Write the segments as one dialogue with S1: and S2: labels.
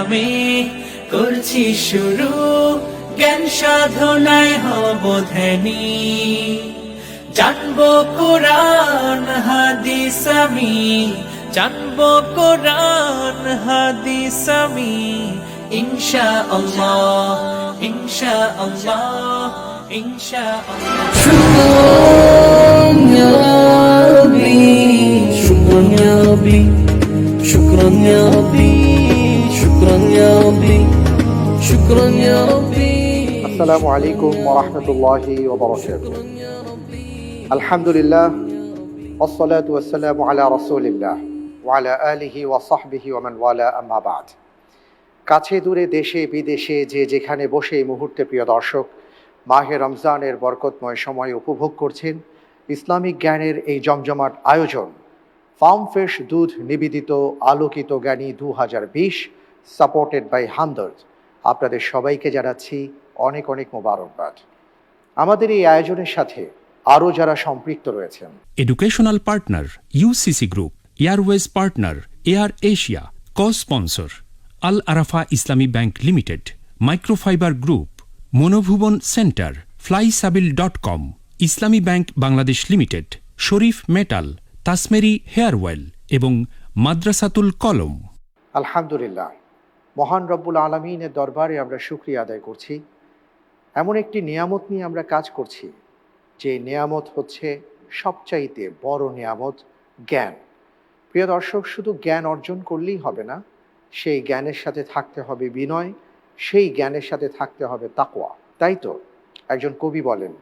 S1: নামে করছি শুরু, জ্ঞান সাধনায় হব ধ্যানী। জানবো কোরআন হাদিস আমি, জানবো কোরআন হাদিস আমি, ইনশাআল্লাহ ইনশাআল্লাহ ইনশাআল্লাহ।
S2: শুকরান ইয়া রাব্বি, শুকরান ইয়া রাব্বি, শুকরান ইয়া রাব্বি, শুকরান ইয়া রাব্বি, শুকরান ইয়া রাব্বি।
S3: আসসালামু আলাইকুম ওয়া রাহমাতুল্লাহি ওয়া বারাকাতুহু। আলহামদুলিল্লাহ ওয়াসসালাতু ওয়াসসালামু আলা রাসূলিল্লাহ ওয়া আলা আলিহি ওয়া সাহবিহি ওয়া মান ওয়ালা, আম্মা বা'দ। কাছে দূরে দেশে বিদেশে যে যেখানে বসে এই মুহূর্তে প্রিয় দর্শক মাহে রমজানের বরকতময় সময় উপভোগ করছেন ইসলামিক জ্ঞানের এই জমজমাট আয়োজন ফার্ম ফ্রেশ দুধ নিবেদিত আলোকিত জ্ঞানী 2020, সাপোর্টেড বাই হামদর্দ। আপনাদের সবাইকে জানাচ্ছি অনেক অনেক মোবারকবাদ। আমাদের এই আয়োজনের সাথে আরও যারা সম্পৃক্ত রয়েছেন:
S4: educational partner UCC group, airways partner Air Asia, cosponsor Al Arafah Islami bank limited, microfiber group, Monobhubon centre, flysabil.com, Islami bank Bangladesh limited, Sharif metal, Tasmeri hair oil এবং মাদ্রাসাতুল কলম।
S3: আলহামদুলিল্লাহ, মহান রব্বুল আলামিনের দরবারে আমরা শুকরিয়া আদায় করছি। এমন একটি নিয়ামত নিয়ে আমরা কাজ করছি, যে নিয়ামত হচ্ছে সবচাইতে বড় নিয়ামত, জ্ঞান। প্রিয় দর্শক, শুধু জ্ঞান অর্জন করলেই হবে না, সেই জ্ঞানের সাথে থাকতে হবে বিনয়, সেই জ্ঞানের সাথে থাকতে হবে তাকওয়া। তাই তো একজন কবি বলেন,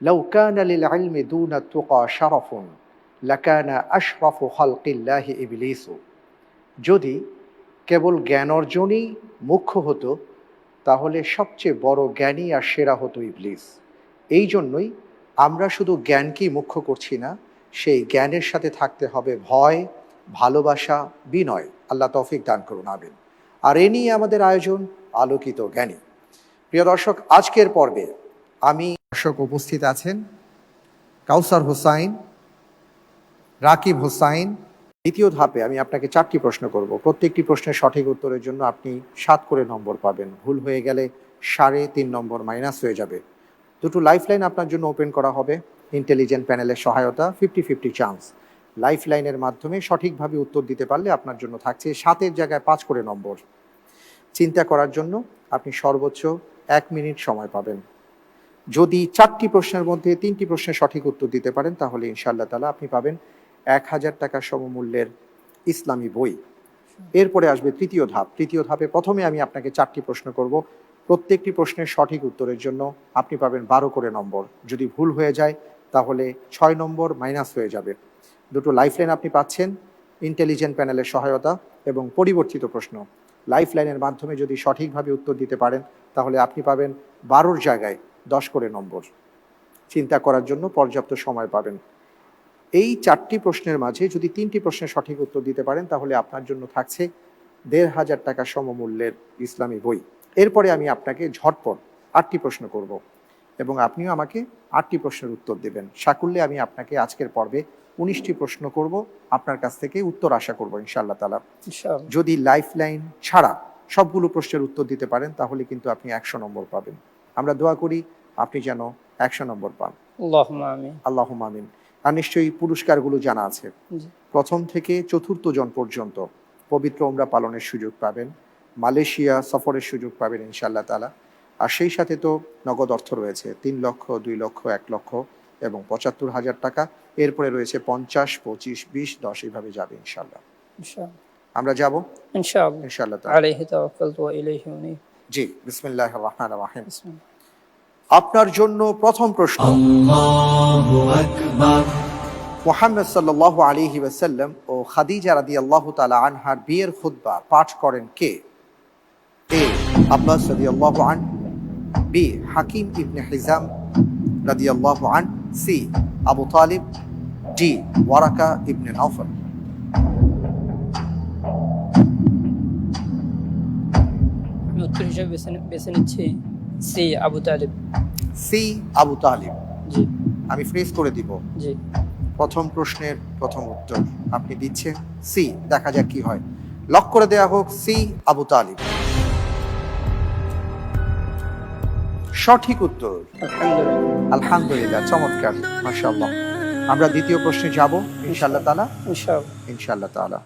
S3: লাউ কানা লিল ইলমি দুনা তুকা শারাফুন লাকানা আশরাফু খালকিল্লাহি ইবলিসু। যদি কেবল জ্ঞান অর্জনই মুখ্য হতো, তাহলে সবচেয়ে বড় জ্ঞানী আর সেরা হতো ইবলিস। এই জন্যই আমরা শুধু জ্ঞানকেই মুখ্য করছি না, সেই জ্ঞানের সাথে থাকতে হবে ভয়, ভালোবাসা, বিনয়। আল্লাহ তৌফিক দান করুন, আমিন। আর এ নিয়ে আমাদের আয়োজন আলোকিত জ্ঞানী। প্রিয় দর্শক, আজকের পর্বে আমি দর্শক উপস্থিত আছেন কাউসার হোসাইন, রাকিব হোসাইন। দ্বিতীয় ধাপে আমি আপনাকে 4টি প্রশ্ন করব। প্রত্যেকটি প্রশ্নের সঠিক উত্তরের জন্য আপনি 7 করে নম্বর পাবেন। ভুল হয়ে গেলে 3.5 নম্বর মাইনাস হয়ে যাবে। দুটো লাইফলাইন আপনার জন্য ওপেন করা হবে ইন্টেলিজেন্ট প্যানেলের সহায়তা, 50-50 চান্স। লাইফলাইনের মাধ্যমে সঠিকভাবে উত্তর দিতে পারলে আপনার জন্য থাকছে 7-এর জায়গায় 5 করে নম্বর। চিন্তা করার জন্য আপনি সর্বোচ্চ 1 মিনিট সময় পাবেন। যদি 4টি প্রশ্নের মধ্যে 3টি প্রশ্নের সঠিক উত্তর দিতে পারেন, তাহলে ইনশাআল্লাহ তাআলা আপনি পাবেন 1000 টাকা সমমূল্যের ইসলামী বই। এরপরে আসবে তৃতীয় ধাপ। তৃতীয় ধাপে প্রথমে আমি আপনাকে 4টি প্রশ্ন করব। প্রত্যেকটি প্রশ্নের সঠিক উত্তরের জন্য আপনি পাবেন 12 করে নম্বর। যদি ভুল হয়ে যায় তাহলে 6 নম্বর মাইনাস হয়ে যাবে। দুটো লাইফলাইন আপনি পাচ্ছেন ইন্টেলিজেন্ট প্যানেলের সহায়তা এবং পরিবর্তিত প্রশ্ন। লাইফলাইনের মাধ্যমে যদি সঠিকভাবে উত্তর দিতে পারেন, তাহলে আপনি পাবেন 12-র জায়গায় 10 করে নম্বর। চিন্তা করার জন্য পর্যাপ্ত সময় পাবেন। এই 4টি প্রশ্নের মাঝে যদি 3টি প্রশ্নের সঠিক উত্তর দিতে পারেন, তাহলে আপনার জন্য থাকছে 1500 টাকা সমমূল্যের ইসলামী বই। এরপরে আমি আপনাকে ঝটপট 8টি প্রশ্ন করব এবং আপনিও আমাকে 8টি প্রশ্নের উত্তর দেবেন। সাকুল্যে আমি আপনাকে আজকের পর্বে 19টি প্রশ্ন করব, আপনার কাছ থেকে উত্তর আশা করব ইনশাআল্লাহ তাআলা। যদি লাইফলাইন ছাড়া সবগুলো প্রশ্নের উত্তর দিতে পারেন, তাহলে কিন্তু আপনি 100 নম্বর পাবেন। আমরা দোয়া করি আপনি যেন 100 নম্বর পান।
S2: আল্লাহুম্মা আমিন।
S3: আল্লাহুম্মা আমিন। আর নিশ্চয়ই পুরস্কারগুলো জানা আছে। প্রথম থেকে 4র্থ জন পর্যন্ত পবিত্র উমরা পালনের সুযোগ পাবেন, মালয়েশিয়া সফরের সুযোগ পাবেন ইনশাআল্লাহ তাআলা। আর সেই সাথে তো নগদ অর্থ রয়েছে 3 লক্ষ, 2 লক্ষ, 1 লক্ষ এবং 75,000 টাকা। এরপরে রয়েছে 50, 25, 20, 10 এইভাবে যাবে ইনশাআল্লাহ। আমরা যাব
S2: ইনশাআল্লাহ।
S3: ইনশাআল্লাহ তাআলা।
S2: আলাইহি তাওয়াক্কালতু ওয়া ইলাইহি উনীব।
S3: জি, বিসমিল্লাহির রহমানির রহিম। আপনার জন্য প্রথম প্রশ্ন।
S1: আল্লাহু আকবার।
S3: মুহাম্মদ সাল্লাল্লাহু আলাইহি ওয়াসাল্লাম ও খাদিজা রাদিয়াল্লাহু তাআলা আনহার বিয়ের খুতবা পাঠ করেন কে? এ আব্বাস রাদিয়াল্লাহু আন, বি হাকিম ইবনে হিজাম রাদিয়াল্লাহু আন, C Abu Talib, D Waraqa ibn Nawfal.
S2: আমি উত্তর হিসেবে বেছে নিচ্ছি C Abu Talib.
S3: C Abu Talib.
S2: জি
S3: আমি ফ্রেজ করে দিব।
S2: জি।
S3: প্রথম প্রশ্নের প্রথম উত্তর আপনি দিচ্ছেন সি। দেখা যাক কি হয়। লক করে দেয়া হোক সি আবু তালিব। সঠিক উত্তর
S2: আলহামদুলিল্লাহ।
S3: আলহামদুলিল্লাহ, চমৎকার, মাশাআল্লাহ। আমরা দ্বিতীয় প্রশ্নে যাব ইনশাআল্লাহ তাআলা।
S2: ইনশাআল্লাহ।
S3: ইনশাআল্লাহ তাআলা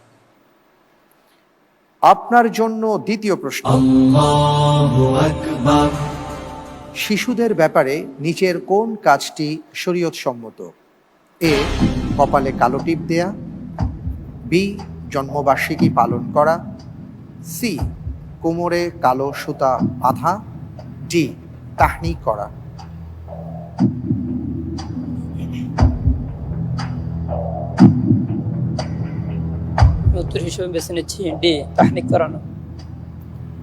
S3: আপনার জন্য দ্বিতীয় প্রশ্ন।
S1: আল্লাহু আকবার।
S3: শিশুদের ব্যাপারে নিচের কোন কাজটি শরীয়ত সম্মত? এ কপালে কালো টিপ দেয়া, বি জন্মবার্ষিকী পালন করা, সি কোমরে কালো সুতা বাঁধা, ডি তাহনিক করা।
S2: উত্তর হিসেবে বেছে নিচ্ছি ডি, তাহনিক করানো।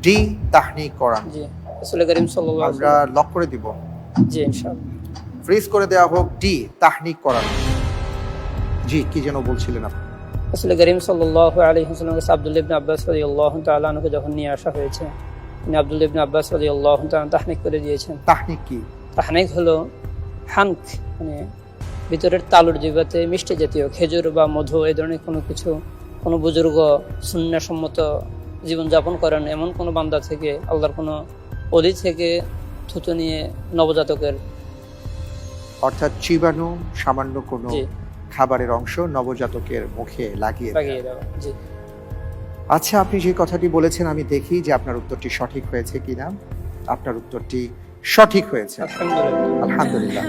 S3: ডি তাহনিক করানো।
S2: জি, রাসূল করিম সাল্লাল্লাহু আলাইহি
S3: আমরা লক করে দিব।
S2: জি ইনশাআল্লাহ।
S3: ফ্রিজ করে দেওয়া হোক ডি তাহনিক করানো। জি, কি যেন বলছিলেন আপনি?
S2: রাসূল করিম সাল্লাল্লাহু আলাইহি ওয়াসাল্লাম কাছে আব্দুল্লাহ ইবনে আব্বাস রাদিয়াল্লাহু তাআলা আনহুকে যখন নিয়ে আসা হয়েছে, তিনি আব্দুল্লাহ ইবনে আব্বাস রাদিয়াল্লাহু তাআলা তাহনিক করে দিয়েছেন।
S3: তাহনিক কি?
S2: তাহনিক হলো হানক, মানে ভিতরের তালুর জিহ্বাতে মিষ্টি জাতীয় খেজুর বা মধু এই ধরনের কোনো কিছু কোনো বুজুর্গ সুন্নাহসম্মত জীবনযাপন করেন এমন কোনো বান্দা থেকে, আল্লাহর কোনো অলি থেকে থুতু নিয়ে নবজাতকের,
S3: অর্থাৎ চিবানো সামান্য কোনো
S2: জি
S3: খাবারের অংশ নবজাতকের মুখে লাগিয়ে দেয়া।
S2: লাগিয়ে দেওয়া। জি
S3: আচ্ছা, আপনি যে কথাটি বলেছেন আমি দেখি যে আপনার উত্তরটি সঠিক হয়েছে কিনা। আপনার উত্তরটি সঠিক হয়েছে,
S2: আলহামদুলিল্লাহ।
S3: আলহামদুলিল্লাহ।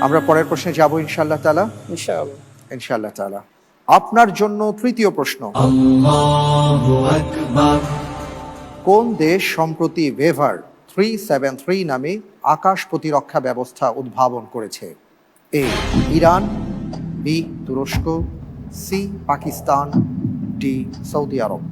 S3: আমরা পরের প্রশ্নে যাব ইনশাআল্লাহ তাআলা।
S2: ইনশাআল্লাহ।
S3: ইনশাআল্লাহ তাআলা আপনার জন্য তৃতীয় প্রশ্ন।
S1: আল্লাহু আকবার।
S3: কোন দেশ সম্প্রতি ভেভার 373 নামে আকাশ প্রতিরক্ষা ব্যবস্থা উদ্ভাবন করেছে? এ ইরান, বি তুরস্ক, সি পাকিস্তান, ডি সৌদি আরব।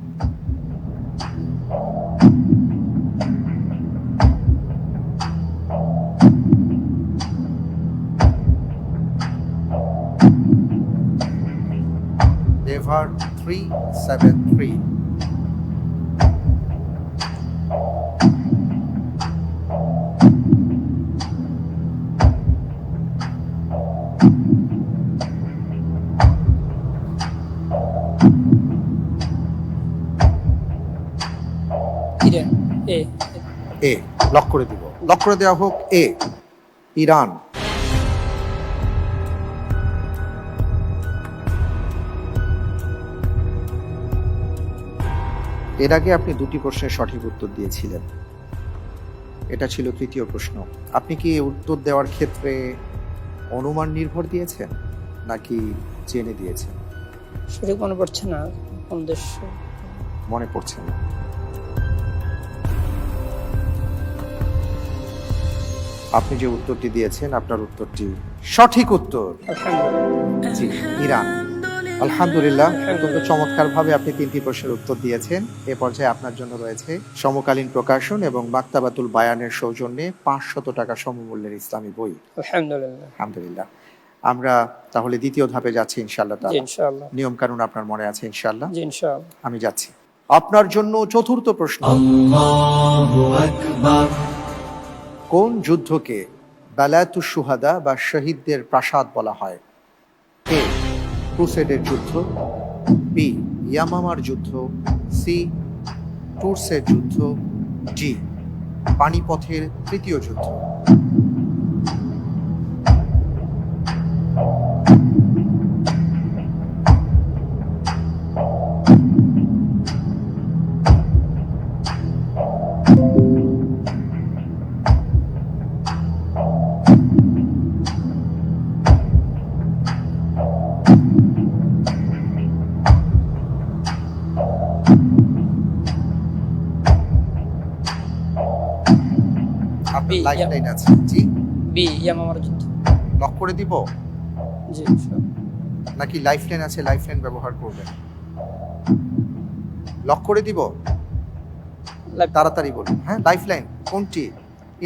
S3: ভেভার 373।
S2: ইরান। এ
S3: এ লক করে দিব। লক করে দেওয়া হোক এ ইরান। এর আগে আপনি দুটি প্রশ্নের সঠিক উত্তর দিয়েছিলেন, এটা ছিল তৃতীয় প্রশ্ন। আপনি কি উত্তর দেওয়ার ক্ষেত্রে অনুমান নির্ভর দিয়েছেন নাকি জেনে দিয়েছেন?
S2: সঠিক মনে পড়ছে না কোন দেশ।
S3: মনে পড়ছে না। আপনি যে উত্তরটি দিয়েছেন আপনার উত্তরটি সঠিক উত্তর।
S2: আলহামদুলিল্লাহ।
S3: জি, ইরান। আলহামদুলিল্লাহ, অত্যন্ত চমৎকার ভাবে আপনি তিনটি প্রশ্নের উত্তর দিয়েছেন। এ পর্যায়ে আপনার জন্য রয়েছে সমকালীন প্রকাশন এবং মাকতাবাতুল বায়ানের সৌজন্যে 500 টাকা সমমূল্যের ইসলামী বই।
S2: আলহামদুলিল্লাহ।
S3: আলহামদুলিল্লাহ। আমরা তাহলে দ্বিতীয় ধাপে যাচ্ছি ইনশাআল্লাহ
S2: জি
S3: তাআলা।
S2: ইনশাআল্লাহ।
S3: নিয়ম কানুন আপনার মনে আছে ইনশাআল্লাহ?
S2: জি ইনশাআল্লাহ।
S3: আমি যাচ্ছি। আপনার জন্য চতুর্থ প্রশ্ন।
S1: আল্লাহু আকবার।
S3: কোন যুদ্ধকে বালায়াতুশ শুহাদা বা শহীদদের প্রাসাদ বলা হয়? এ ক্রুসেডের যুদ্ধ, বি ইয়ামামার যুদ্ধ, সি টুরসের যুদ্ধ, ডি পানিপথের তৃতীয় যুদ্ধ। আপনার
S2: বি,
S3: লাইফ লাইন আছে। জি,
S2: বি ইয়ামামার যুদ্ধ।
S3: লক করে দিব
S2: জি ইনশাআল্লাহ।
S3: নাকি লাইফ লাইন আছে, লাইফ লাইন ব্যবহার করবেন? লক করে দিব? তাড়াতাড়ি বলুন। হ্যাঁ, লাইফ লাইন কোনটি?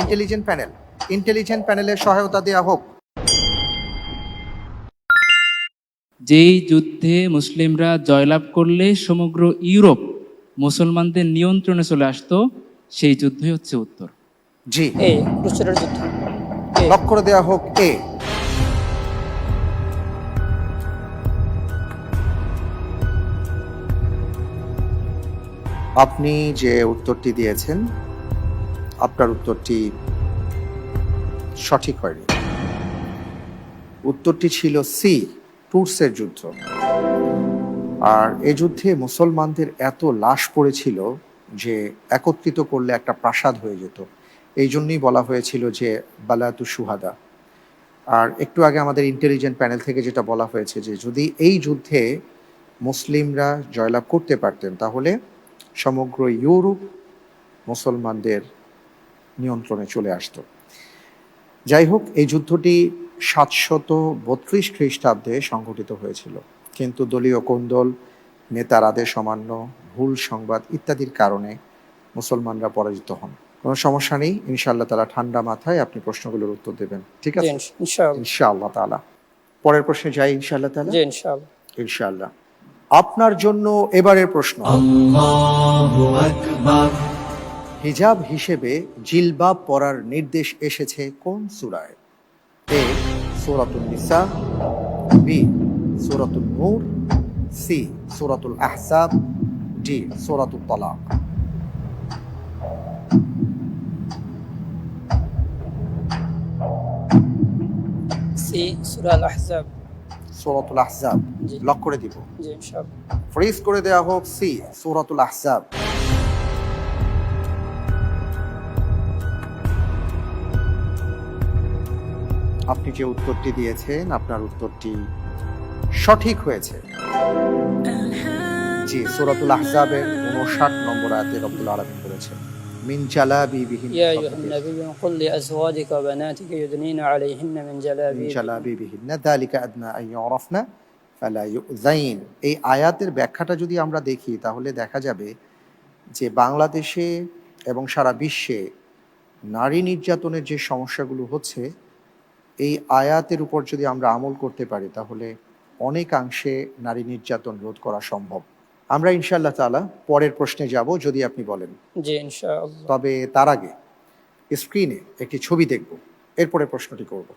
S3: Intelligent panel. ইন্টেলিজেন্ট প্যানেলের সহায়তা দেওয়া হোক।
S5: যেই যুদ্ধে মুসলিমরা জয়লাভ করলে সমগ্র ইউরোপ মুসলমানদের নিয়ন্ত্রণে চলে আসতো, সেই যুদ্ধই হচ্ছে উত্তর।
S3: জি,
S2: এ ক্রুসেডের যুদ্ধ। এ
S3: লক করে দেওয়া হোক এ। আপনি যে উত্তরটি দিয়েছেন আপনার উত্তরটি সঠিক হয়নি। উত্তরটি ছিল সি, টুরসের যুদ্ধ। আর এ যুদ্ধে মুসলমানদের এত লাশ পড়েছিল যে একত্রিত করলে একটা প্রাসাদ হয়ে যেত। এই জন্যই বলা হয়েছিল যে বালাতু সুহাদা। আর একটু আগে আমাদের ইন্টেলিজেন্ট প্যানেল থেকে যেটা বলা হয়েছে যে যদি এই যুদ্ধে মুসলিমরা জয়লাভ করতে পারতেন তাহলে সমগ্র ইউরোপ মুসলমানদের নিয়ন্ত্রণে চলে আসতো। যাই হোক, এই যুদ্ধটি 732 খ্রিস্টাব্দে সংঘটিত হয়েছিল, কিন্তু দলীয় কোন্দল, নেতার আদেশ অমান্য, ভুল সংবাদ ইত্যাদির কারণে মুসলমানরা পরাজিত হন। কোনো সমস্যা নেই, ইনশাআল্লাহ তাআলা ঠান্ডা মাথায় আপনি প্রশ্নগুলোর উত্তর দেবেন। ঠিক
S2: জি
S3: আছে
S2: ইনশাআল্লাহ।
S3: ইনশাআল্লাহ তাআলা। পরের প্রশ্নে যাই ইনশাআল্লাহ তাআলা।
S2: জি ইনশাআল্লাহ।
S3: ইনশাআল্লাহ। আপনার জন্য এবারের প্রশ্ন,
S1: Allahu Akbar,
S3: হিজাব হিসেবে জিলবাব পরার নির্দেশ এসেছে কোন সূরায়? এ সূরাতুন নিসা, বি সূরাতুন নূর, সি সূরাতুল আহজাব, ডি সূরাতুত তালাক।
S2: সি সূরা আল আহজাব।
S3: সূরাতুল আহজাব
S2: জি।
S3: লক করে দিব,
S2: জি ইনশাআল্লাহ।
S3: ফ্রিজ করে দেওয়া হোক সি সূরাতুল আহজাব। আপনি যে উত্তরটি দিয়েছেন আপনার উত্তরটি সঠিক হয়েছে। জি, সূরাতুল আহজাবের 59 নম্বর আয়াতে রব্বুল আলামিন বলেছেন মিন জালাবিবিহিন
S2: ইয়া আইয়ুহান নাবিয়্যু কুল লিআজওয়াজিকা ওয়া বানাতিকা ইউদনিনা আলাইহিন্না মিন জালাবিবিহিন
S3: যালিকা আদনা আন ইউরাফনা ফালা ইউযাইন। এই আয়াতের ব্যাখ্যাটা যদি আমরা দেখি তাহলে দেখা যাবে যে বাংলাদেশে এবং সারা বিশ্বে নারী নির্যাতনের যে সমস্যাগুলো হচ্ছে এই আয়াতের উপর যদি আমরা আমল করতে পারি তাহলে অনেকাংশে নারী নির্যাতন রোধ করা সম্ভব। আমরা ইনশাআল্লাহ তাআলা পরের প্রশ্নে যাব যদি আপনি বলেন।
S2: জি ইনশাআল্লাহ।
S3: তবে তার আগে স্ক্রিনে একটি ছবি দেখব, এরপরে প্রশ্নটি করব।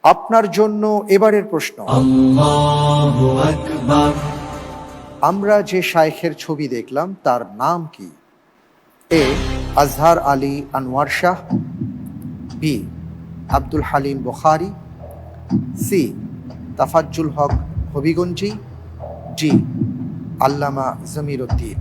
S3: আপনার জন্য এবারের প্রশ্ন,
S1: Allahu Akbar,
S3: আমরা যে শাইখের ছবি দেখলাম তার নাম কি? এ আজহার আলী আনোয়ার শাহ, বি আব্দুল হালিম বুখারী, সি তাফাজ্জুল হক হবিগঞ্জি, ডি আল্লামা জমির উদ্দিন।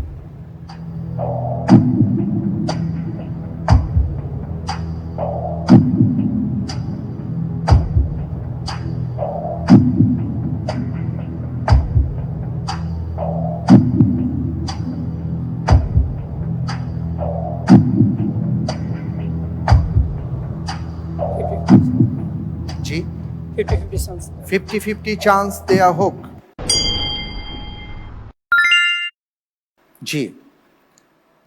S3: জি,
S2: 50-50 চান্স।
S3: 50-50 চান্স দেয়া হোক। জি,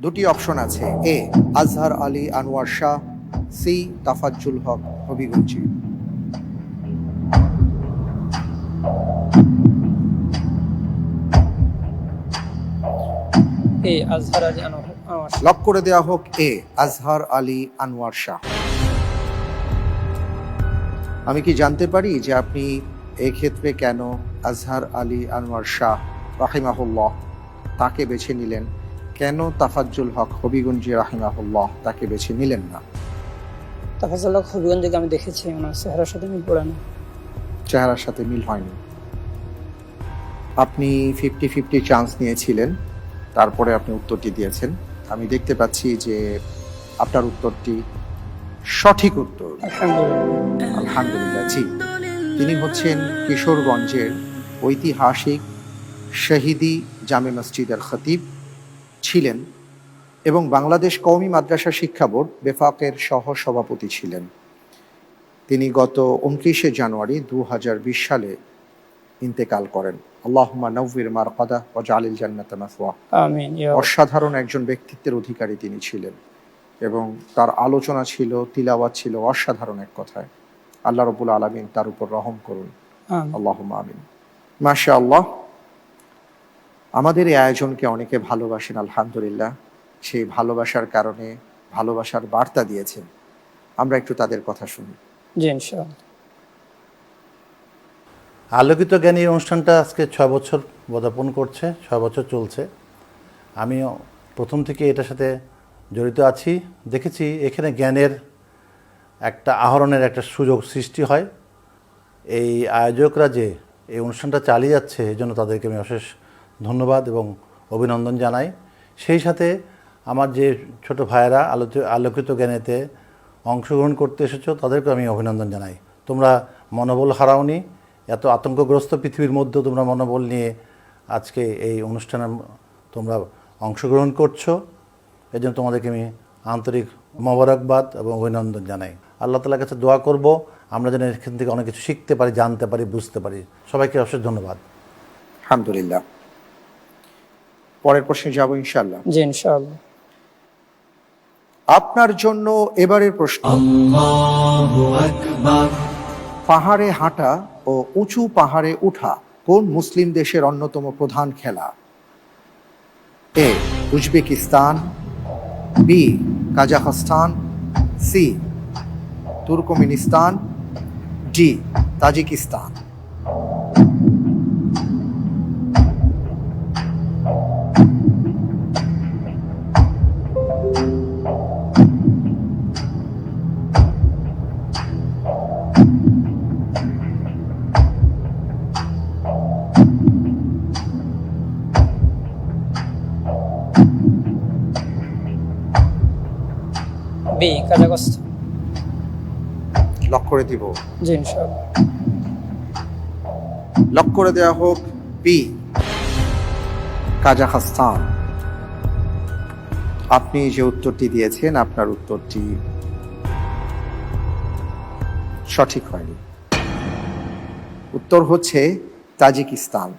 S3: দুটি অপশন আছে, এ আজহার আলী আনোয়ার শাহ, সি তাফাজ্জুল হক হবিগঞ্জি।
S2: এ আজহার আলী আনোয়ার।
S3: লক করে দেয়া হোক এ আজহার আলী আনোয়ার শাহ। আমি কি জানতে পারি যে আপনি এই ক্ষেত্রে কেন আজহার আলী আনোয়ার শাহ রাহিমাহুল্লাহ তাকে বেছে নিলেন, কেন তাফাজ্জুল হক হবিগঞ্জি রাহিমাহুল্লাহ তাকে বেছে নিলেন না?
S2: তাফাজ্জুল হক হবিগঞ্জিকে আমি দেখেছি, ওনার চেহারার সাথে মিল পড়ে না।
S3: চেহারার সাথে মিল হয়নি। আপনি 50-50 চান্স নিয়েছিলেন, তারপরে আপনি উত্তরটি দিয়েছেন। আমি দেখতে পাচ্ছি যে আপনার উত্তরটি সঠিক উত্তর।
S2: আলহামদুলিল্লাহ।
S3: আলহামদুলিল্লাহ। জি, তিনি হচ্ছেন কিশোরগঞ্জের ঐতিহাসিক শহীদি জামে মসজিদের খতিব ছিলেন এবং বাংলাদেশ কওমি মাদ্রাসা শিক্ষা বোর্ড বেফাকের সহ সভাপতি ছিলেন। তিনি গত 29শে জানুয়ারি 2020 সালে ইন্তেকাল করেন। আল্লাহুম্মা নাওয়ির মারকাদা ওয়া জালিল জান্নাতা মাসওয়া।
S2: আমিন ইয়া রাব।
S3: অসাধারণ একজন ব্যক্তিত্বের অধিকারী তিনি ছিলেন এবং তার আলোচনা ছিল, তিলাওয়াত ছিল অসাধারণ এক কথায়। আল্লাহ রাব্বুল আলামিন তার উপর রহম করুন।
S2: আমিন।
S3: আল্লাহুম্মা আমিন। মাশাআল্লাহ, আমাদের এই আয়োজনকে অনেকে ভালোবাসেন আলহামদুলিল্লাহ। সেই ভালোবাসার কারণে ভালোবাসার বার্তা দিয়েছেন। আমরা একটু তাদের কথা শুনি।
S2: জি ইনশাআল্লাহ।
S6: আলোকিত জ্ঞানী অনুষ্ঠানটা আজকে 6 বছর পদার্পণ করছে, 6 বছর চলছে। আমিও প্রথম থেকে এটার সাথে জড়িত আছি। দেখেছি এখানে জ্ঞানের একটা আহরণের একটা সুযোগ সৃষ্টি হয়। এই আয়োজকরা যে এই অনুষ্ঠানটা চালিয়ে যাচ্ছে এই জন্য তাদেরকে আমি অশেষ ধন্যবাদ এবং অভিনন্দন জানাই। সেই সাথে আমার যে ছোট ভাইয়েরা আলোকিত জ্ঞানেতে অংশগ্রহণ করতে এসেছো তাদেরকে আমি অভিনন্দন জানাই। তোমরা মনোবল হারাওনি, এত আতঙ্কগ্রস্ত পৃথিবীর মধ্যেও তোমরা মনোবল নিয়ে আজকে এই অনুষ্ঠানে তোমরা অংশগ্রহণ করছো। এই জন্য তোমাদেরকে আমি আন্তরিক মোবারকবাদ এবং অভিনন্দন জানাই। আল্লাহ তাআলার কাছে দোয়া করব আমরা যেন এখান থেকে অনেক কিছু শিখতে পারি, জানতে পারি, বুঝতে পারি। সবাইকে অশেষ ধন্যবাদ।
S3: আলহামদুলিল্লাহ। পরের প্রশ্নে যাব ইনশাআল্লাহ।
S2: জি ইনশাআল্লাহ।
S3: আপনার জন্য এবারের প্রশ্ন,
S1: আল্লাহু আকবার,
S3: পাহাড়ে হাঁটা ও উঁচু পাহাড়ে ওঠা কোন মুসলিম দেশের অন্যতম প্রধান খেলা? A Uzbekistan, B Kazakhstan, C Turkmenistan, D Tajikistan.
S2: B Kazakhstan.
S3: Lock করে দিব।
S2: জি ইনশাআল্লাহ।
S3: লক করে দেওয়া হোক বি কাজাখস্তান। আপনি যে উত্তরটি দিয়েছেন আপনার উত্তরটি সঠিক হয়নি। উত্তর হচ্ছে তাজিকিস্তান।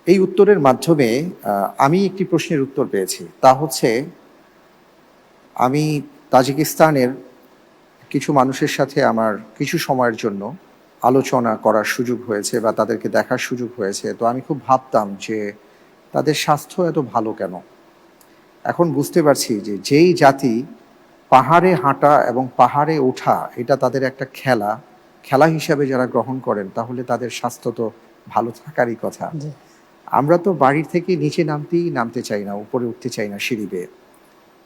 S3: এই উত্তরের মাধ্যমে আমি একটি প্রশ্নের উত্তর পেয়েছি, তা হচ্ছে আমি তাজিকিস্তানের কিছু মানুষের সাথে আমার কিছু সময়ের জন্য আলোচনা করার সুযোগ হয়েছে বা তাদেরকে দেখার সুযোগ হয়েছে। তো আমি খুব ভাবতাম যে তাদের স্বাস্থ্য এত ভালো কেন। এখন বুঝতে পারছি যে যেই জাতি পাহাড়ে হাঁটা এবং পাহাড়ে ওঠা এটা তাদের একটা খেলা হিসাবে যারা গ্রহণ করেন, তাহলে তাদের স্বাস্থ্য তো ভালো থাকারই কথা।
S2: জি
S3: আমরা তো বাড়ির থেকে নিচে নামতে চাই না, উপরে উঠতে চাই না, সিঁড়ি বেয়ে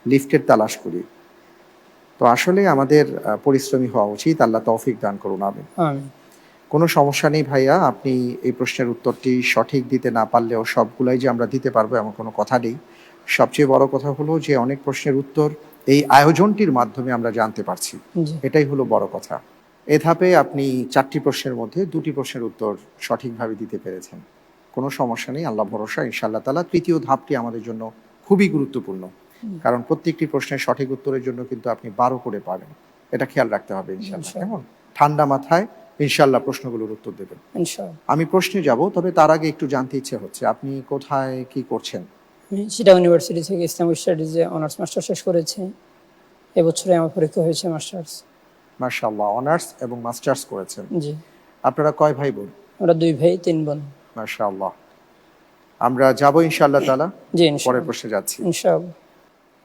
S3: লিফটের তালাশ করি। তো আসলে আমাদের পরিশ্রমী হওয়া উচিত। আল্লাহ তৌফিক দান করুন। আমিন।
S2: আমিন।
S3: কোনো সমস্যা নেই ভাইয়া, আপনি এই প্রশ্নের উত্তরটি সঠিক দিতে না পারলেও সবগুলাই যে আমরা দিতে পারবো এমন কোনো কথা নেই। সবচেয়ে বড় কথা হলো যে অনেক প্রশ্নের উত্তর এই আয়োজনটির মাধ্যমে আমরা জানতে পারছি,
S2: জি
S3: এটাই হলো বড় কথা। এ ধাপে আপনি 4টি প্রশ্নের মধ্যে 2টি প্রশ্নের উত্তর সঠিকভাবে দিতে পেরেছেন। কোনো সমস্যা নেই, আল্লাহ ভরসা ইনশাআল্লাহ তাআলা। তৃতীয় ধাপটি আমাদের জন্য খুবই গুরুত্বপূর্ণ, কারণ প্রত্যেকটি প্রশ্নের সঠিক উত্তরের জন্য কিন্তু আপনি 12 করে পাবেন। এটা খেয়াল রাখতে হবে ইনশাআল্লাহ। কেমন? ঠান্ডা মাথায় ইনশাআল্লাহ প্রশ্নগুলোর উত্তর দেবেন।
S2: ইনশাআল্লাহ।
S3: আমি প্রশ্নে যাব, তবে তার আগে একটু জানতে ইচ্ছে হচ্ছে আপনি কোথায় কি করছেন?
S2: আমি চিটাগং ইউনিভার্সিটি থেকে ইসলামিক স্টাডিজে অনার্স মাস্টার শেষ করেছি। এবছরে আমার পরীক্ষা হয়েছে মাস্টার্স।
S3: মাশাআল্লাহ, অনার্স এবং মাস্টার্স করেছেন।
S2: জি
S3: আপনারা কয় ভাই বোন?
S2: আমরা 2 ভাই 3 বোন।
S3: মাশাআল্লাহ। আমরা যাব ইনশাআল্লাহ তাআলা।
S2: জি
S3: পরের
S2: ইনশাআল্লাহ।
S3: প্রশ্নে যাচ্ছি।
S2: ইনশাআল্লাহ।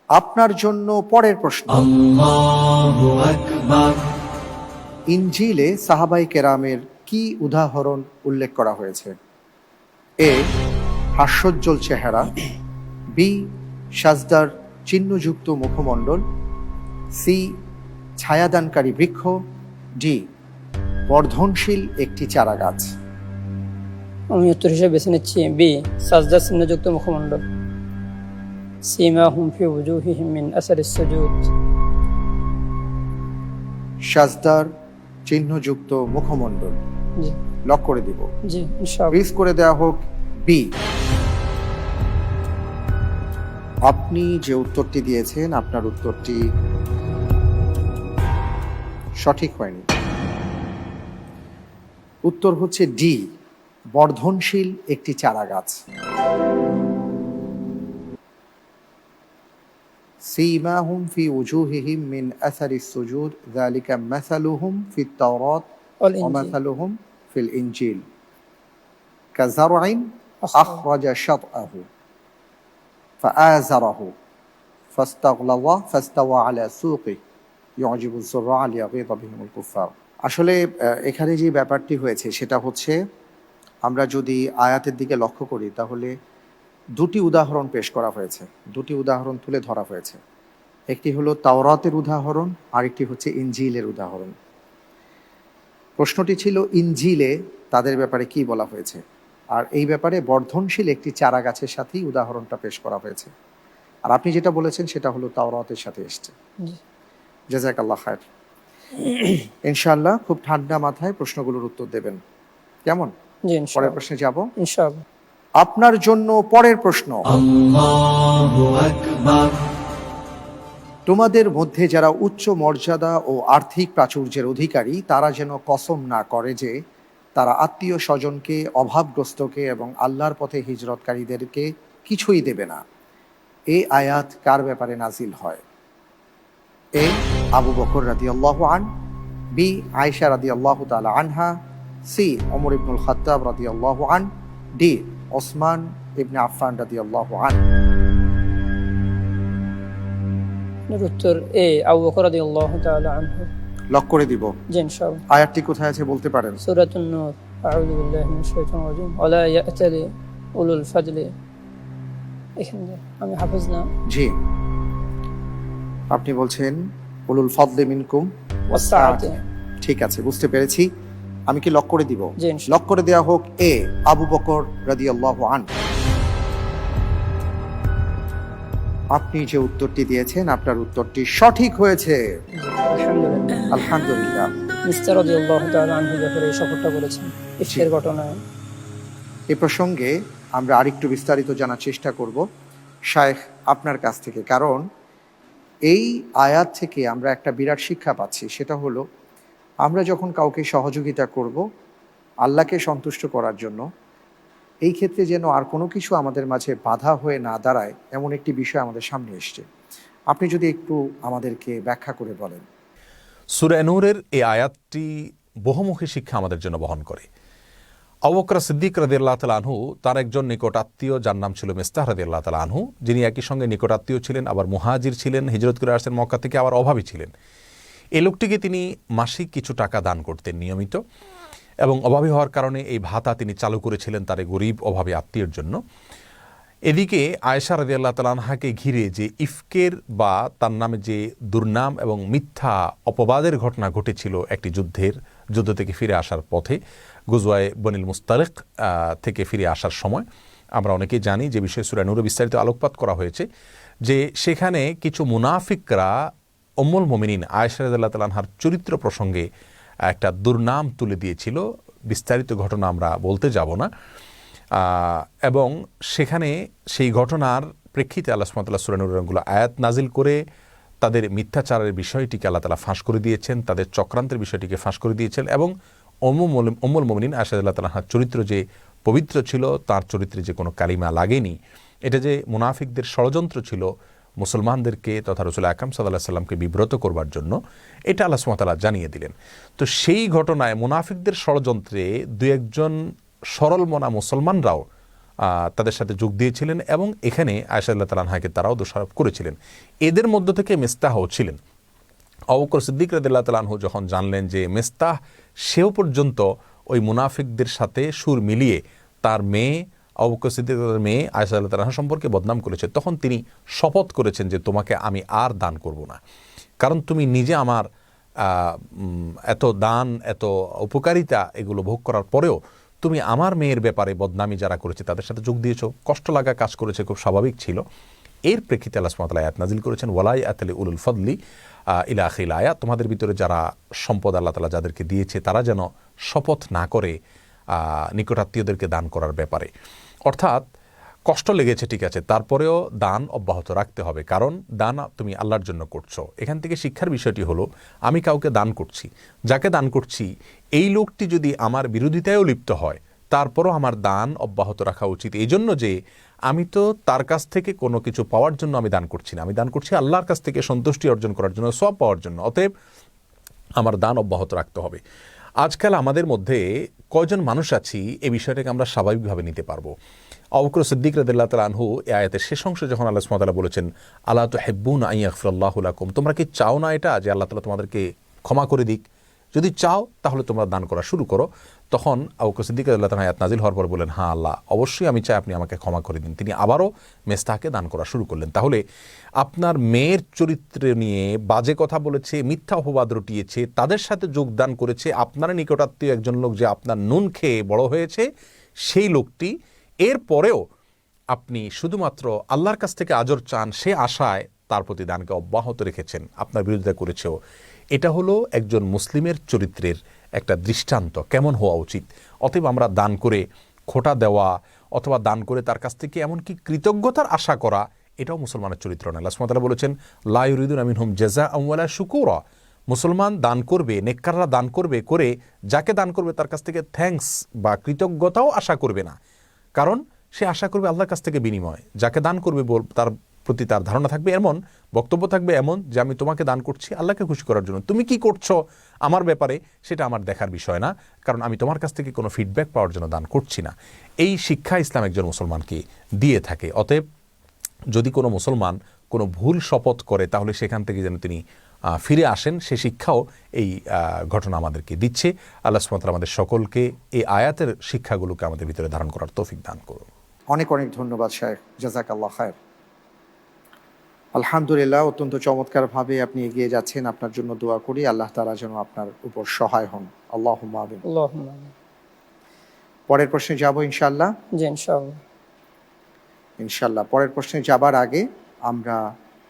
S3: আপনার জন্য পরের প্রশ্ন,
S1: আল্লাহু আকবার,
S3: ইনজিলে সাহাবাই কেরামের কি উদাহরণ উল্লেখ করা হয়েছে? এ হাস্যোজ্জ্বল চেহারা, বি সাজদার চিহ্নযুক্ত মুখমণ্ডল, সি ছায়াদানকারী বৃক্ষ, ডি বর্ধনশীল একটি চারাগাছ।
S2: আমি উত্তর হিসেবে বেছে নিচ্ছি বি সাজদা চিহ্নযুক্ত মুখমণ্ডল। সীমাহুম ফি উজুহিহিম মিন আসারিস সুজুদ।
S3: সাজদার চিহ্নযুক্ত মুখমণ্ডল।
S2: জি
S3: লক করে দিব।
S2: জি ইনশাআল্লাহ।
S3: ফ্রিজ করে দেওয়া হোক বি। আপনি যে উত্তরটি দিয়েছেন আপনার উত্তরটি সঠিক হয়নি। উত্তর হচ্ছে ডি বর্ধনশীল একটি চারাগাছ। সীমাহুম ফি উজুহিহিম মিন আসারিস সুজুদ যালিকা মাসালুহুম ফিত তাওরাত
S2: অল
S3: ওয়া
S2: ইনজিল।
S3: মাসালুহুম ফিল ইনজিল কাযারইন আখরাজা শাতআহু। فآزره فاستغلظ فاستوى على سوقه يعجب الزراع ليغيظ بهم الكفار। আসলে এখানে যে ব্যাপারটি হয়েছে সেটা হচ্ছে, আমরা যদি আয়াতের দিকে লক্ষ্য করি তাহলে দুটি উদাহরণ পেশ করা হয়েছে, দুটি উদাহরণ তুলে ধরা হয়েছে। একটি হলো তাওরাতের উদাহরণ, আরেকটি হচ্ছে ইনজিলের উদাহরণ। প্রশ্নটি ছিল ইনজিলে তাদের ব্যাপারে কি বলা হয়েছে, আর এই ব্যাপারে বর্ধনশীল একটি চারা গাছের সাথেই উদাহরণটা পেশ করা হয়েছে। আর আপনি যেটা বলেছেন সেটা হলো তাওরাতের সাথে এসছে।
S2: জি।
S3: জাযাকাল্লাহ খায়র। ইনশাআল্লাহ খুব ঠান্ডা মাথায় প্রশ্নগুলোর উত্তর দেবেন, কেমন?
S2: জি,
S3: পরের
S2: ইনশাআল্লাহ।
S3: প্রশ্নে যাব।
S2: ইনশাআল্লাহ।
S3: আপনার জন্য পরের প্রশ্ন,
S1: Allahu Akbar,
S3: তোমাদের মধ্যে যারা উচ্চ মর্যাদা ও আর্থিক প্রাচুর্যের অধিকারী তারা যেন কসম না করে যে তারা আত্মীয় স্বজনকে, অভাবগ্রস্তকে এবং আল্লাহর পথে হিজরতকারীদেরকে কিছুই দেবে না। এই আয়াত কার ব্যাপারে নাজিল হয়? এ আবু বকর রাদিয়াল্লাহু আন, বি আয়েশা রাদিয়াল্লাহু তাআলা আনহা, সি ওমর ইবনুল খাত্তাব রাদিয়াল্লাহু আন, ডি ওসমান ইবনে আফফান রাদিয়াল্লাহু আন।
S2: এর উত্তর এ, আবু বকর রাদিয়াল্লাহু তাআলা আনহু।
S3: লক করে দিব।
S2: জি, ইনশাআল্লাহ।
S3: আয়াতটি কোথায় আছে বলতে পারেন?
S2: সূরাতুন নূর। আউযু বিল্লাহি মিনাশ শাইতানির রাজিম। ওয়ালা ইয়াতালি উলুল ফাজলি। এখানে আমি হাফেজ না।
S3: জি, আপনি বলছেন উলুল ফাদলি মিনকুম
S2: ওয়াসআতি।
S3: ঠিক আছে, বুঝতে পেরেছি। আমি কি লক করে দিব?
S2: জি, ইনশাআল্লাহ।
S3: লক করে দেওয়া হোক এ, আবু বকর রাদিয়াল্লাহু আন। আপনি যে উত্তরটি দিয়েছেন আপনার উত্তরটি সঠিক হয়েছে,
S2: আলহামদুলিল্লাহ।
S3: আলহামদুলিল্লাহ।
S2: মিস্টার রাদিয়াল্লাহু তাআলা আনহু ব্যাপারে এই সফরটা বলেছেন, ইফকের ঘটনায়।
S3: এ প্রসঙ্গে আমরা আরেকটু বিস্তারিত জানার চেষ্টা করব শায়েখ আপনার কাছ থেকে, কারণ এই আয়াত থেকে আমরা একটা বিরাট শিক্ষা পাচ্ছি। সেটা হলো, আমরা যখন কাউকে সহযোগিতা করব আল্লাহকে সন্তুষ্ট করার জন্য, এই ক্ষেত্রে যেন আর কোনো কিছু আমাদের মাঝে বাধা হয়ে না দাঁড়ায়, এমন একটি বিষয় আমাদের সামনে এসছে। আপনি যদি একটু আমাদেরকে ব্যাখ্যা করে বলেন।
S7: সূরা নূরের এই আয়াতটি বহুমুখী শিক্ষা আমাদের জন্য বহন করে। আবু বকর সিদ্দিক রাদিয়াল্লাহু তাআলা আনহু তার একজন নিকট আত্মীয়, যার নাম ছিল মিস্তাহ রাদিয়াল্লাহু তাআলা আনহু, যিনি একই সঙ্গে নিকট আত্মীয় ছিলেন, আবার মুহাজির ছিলেন, হিজরত করে আসছেন মক্কা থেকে, আবার অভাবী ছিলেন। এই লোকটিকে তিনি মাসিক কিছু টাকা দান করতেন নিয়মিত, এবং অভাবী হওয়ার কারণে এই ভাতা তিনি চালু করেছিলেন তার গরিব অভাবী আত্মীয়ের জন্য। এদিকে আয়েশা রাদিয়াল্লাহু তাআলা আনহাকে ঘিরে যে ইফকের বা তার নামে যে দুর্নাম এবং মিথ্যা অপবাদের ঘটনা ঘটেছিল একটি যুদ্ধ থেকে ফিরে আসার পথে, গুজওয়ায়ে বনিল মুস্তালিক থেকে ফিরে আসার সময়, আমরা অনেকেই জানি যে বিষয়ে সূরা নূরে বিস্তারিত আলোকপাত করা হয়েছে, যে সেখানে কিছু মুনাফিকরা উম্মুল মুমিনিন আয়েশা রাদিয়াল্লাহু তাআলা আনহার চরিত্র প্রসঙ্গে একটা দুর্নাম তুলে দিয়েছিল। বিস্তারিত ঘটনা আমরা বলতে যাব না, এবং সেখানে সেই ঘটনার প্রেক্ষিতে আল্লাহ সুবহানাহু ওয়া তাআলা সূরা নূরের অনেকগুলো আয়াত নাজিল করে তাদের মিথ্যাচারের বিষয়টিকে আল্লাহ তাআলা ফাঁস করে দিয়েছেন, তাদের চক্রান্তের বিষয়টিকে ফাঁস করে দিয়েছেন, এবং উম্মুল মুমিনিন আয়েশা রাদিয়াল্লাহু তাআলা আনহার চরিত্র যে পবিত্র ছিল, তার চরিত্রে যে কোনো কালিমা লাগেনি, এটা যে মুনাফিকদের ষড়যন্ত্র ছিল মুসলমানদেরকে তথা রাসূল আকরাম সাল্লাল্লাহু আলাইহি সাল্লামকে বিব্রত করবার জন্য, এটা আল্লাহ সুবহানাহু ওয়া তাআলা জানিয়ে দিলেন। তো সেই ঘটনায় মুনাফিকদের ষড়যন্ত্রে দু একজন সরল মনা মুসলমানরাও তাদের সাথে যোগ দিয়েছিলেন, এবং এখানে আয়েশা রাদিয়াল্লাহু তাআলা আনহাকে তারাও দোষারোপ করেছিলেন। এদের মধ্য থেকে মিস্তাহও ছিলেন। আবু বকর সিদ্দিক রাদিয়াল্লাহু তাআলা আনহু যখন জানলেন যে মিস্তাহ সেও পর্যন্ত ওই মুনাফিকদের সাথে সুর মিলিয়ে তার মেয়ে আবু বকর সিদ্দিকের মেয়ে আয়েশা রাদিয়াল্লাহু তাআলা সম্পর্কে বদনাম করেছে, তখন তিনি শপথ করেছেন যে তোমাকে আমি আর দান করব না, কারণ তুমি নিজে আমার এত দান, এত উপকারিতা এগুলো ভোগ করার পরেও তুমি আমার মেয়ের ব্যাপারে বদনামি যারা করেছে তাদের সাথে যোগ দিয়েছো, কষ্ট লাগা কাজ করেছে, খুব স্বাভাবিক ছিল। এর প্রেক্ষিতে আল্লাহ সুবহানাহু ওয়া তাআলা আয়াত নাজিল করেছেন, ওয়ালা ইয়াতালি উলুল ফাদলি ইলা আখিল আয়াত, তোমাদের ভিতরে যারা সম্পদ আল্লাহ তাআলা যাদেরকে দিয়েছে তারা যেন শপথ না করে নিকটাত্মীয়দেরকে দান করার ব্যাপারে। অর্থাৎ কষ্ট লেগেছে ঠিক আছে, তারপরেও দান অব্যাহত রাখতে হবে, কারণ দান তুমি আল্লাহর জন্য করছো। এখান থেকে শিক্ষার বিষয়টি হলো, আমি কাউকে দান করছি, যাকে দান করছি এই লোকটি যদি আমার বিরোধিতায়ও লিপ্ত হয়, তারপরও আমার দান অব্যাহত রাখা উচিত। এই জন্য যে আমি তো তার কাছ থেকে কোনো কিছু পাওয়ার জন্য আমি দান করছি না, আমি দান করছি আল্লাহর কাছ থেকে সন্তুষ্টি অর্জন করার জন্য, সওয়াব পাওয়ার জন্য। অতএব আমার দান অব্যাহত রাখতে হবে। আজকাল আমাদের মধ্যে কয়জন মানুষ আছি এই বিষয়টাকে আমরা স্বাভাবিকভাবে নিতে পারবো? আবু বকর সিদ্দিক রাদিয়াল্লাহু তাআলা আনহু এই আয়াতের শেষ অংশে যখন আল্লাহ সুবহানাহু ওয়া তাআলা বলেছেন আলা তুহিব্বুনা আন ইয়াগফিরাল্লাহু লাকুম, তোমরা কি চাও না এটা যে আল্লাহ তাআলা তোমাদেরকে ক্ষমা করে দিক? যদি চাও তাহলে তোমরা দান করা শুরু করো। তখন আবু বকর সিদ্দিক রাদিয়াল্লাহু তাআলা আয়াত নাজিল হওয়ার পর বলেন, হ্যাঁ আল্লাহ, অবশ্যই আমি চাই আপনি আমাকে ক্ষমা করে দিন। তিনি আবারও মেস্তাহকে দান করা শুরু করলেন। তাহলে আপনার মেয়ের চরিত্র নিয়ে বাজে কথা বলেছে, মিথ্যা অপবাদ রটিয়েছে, তাদের সাথে যোগদান করেছে, আপনার নিকটাত্মীয় একজন লোক যে আপনার নুন খেয়ে বড় হয়েছে সেই লোকটি, এর পরেও আপনি শুধুমাত্র আল্লাহর কাছ থেকে আজর চান, সে আশায় তার প্রতি দানকে অব্যাহত রেখেছেন, আপনার বিরোধিতা করেছেও। এটা হলো একজন মুসলিমের চরিত্রের একটা দৃষ্টান্ত, কেমন হওয়া উচিত। অতএব আমরা দান করে খোটা দেওয়া অথবা দান করে তার কাছ থেকে এমনকি কৃতজ্ঞতার আশা করা, এটাও মুসলমানের চরিত্র নয়। আল্লাহ সুবহানাহু ওয়া তাআলা বলেছেন লা ইউরিদুনা মিনহুম জাযাআন ওয়ালা শুকুরা, মুসলমান দান করবে, নেককাররা দান করবে, করে যাকে দান করবে তার কাছ থেকে থ্যাঙ্কস বা কৃতজ্ঞতাও আশা করবে না, কারণ সে আশা করবে আল্লাহর কাছ থেকে বিনিময়। যাকে দান করবে তার প্রতি তার ধারণা থাকবে এমন, বক্তব্য থাকবে এমন যে আমি তোমাকে দান করছি আল্লাহকে খুশি করার জন্য, তুমি কি করছো আমার ব্যাপারে সেটা আমার দেখার বিষয় না, কারণ আমি তোমার কাছ থেকে কোনো ফিডব্যাক পাওয়ার জন্য দান করছি না। এই শিক্ষা ইসলাম একজন মুসলমানকে দিয়ে থাকে। অতএব যদি কোনো মুসলমান কোনো ভুল শপথ করে তাহলে সেখান থেকে যেন তিনি ফিরে আসেন, সে শিক্ষাও এই ঘটনা আমাদেরকে দিচ্ছে। আল্লাহ সুবহানাহু ওয়া তাআলা আমাদের সকলকে এই আয়াতের শিক্ষাগুলোকে আমাদের ভিতরে ধারণ করার তৌফিক দান করুন।
S3: অনেক অনেক ধন্যবাদ শায়েখ, জাযাকাল্লাহ খায়ের। আলহামদুলিল্লাহ, অত্যন্ত চমৎকারভাবে আপনি এগিয়ে যাচ্ছেন। আপনার জন্য দোয়া করি আল্লাহ তাআলা যেন আপনার উপর সহায় হন। আল্লাহুম্মা আমিন।
S2: আল্লাহুম্মা আমিন।
S3: পরের প্রশ্নে যাব ইনশাআল্লাহ।
S2: জি ইনশাআল্লাহ।
S3: ইনশাআল্লাহ পরের প্রশ্নে যাবার আগে আমরা